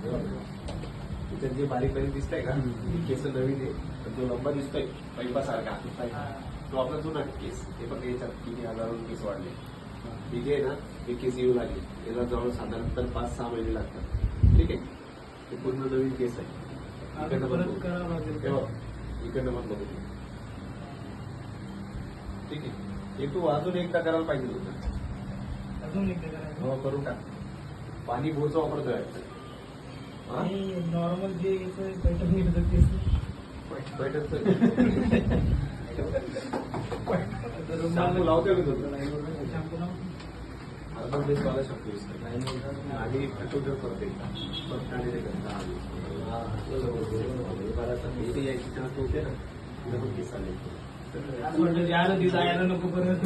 त्याच्यात जे बारीक बारीक दिसतंय का केस नवीन आहे पण जो लंबा दिसतोय पैपासारखा तो आपला जुना केस हे पण याच्यात किती हजारों केस वाढले ही जे आहे ना हे केस येऊ लागले याला जवळ साधारणतः 5-6 महिने लागतात ठीक आहे ते पूर्ण नवीन केस आहे इकडनं पण बघू ठीक आहे हे तू अजून एकदा करायला पाहिजे होतं अजून एकदा करायचं हो करून टाक पाणी बोरचं वापरतोय नॉर्मल जे पैठण निघत ते शॅम्पू लावतोय मी तुझं शॅम्पू अर्धा बेस वाला शॅम्पू आणि टोटल करते यायची चान्स होते ना तिला पण केस आले यायला नको परत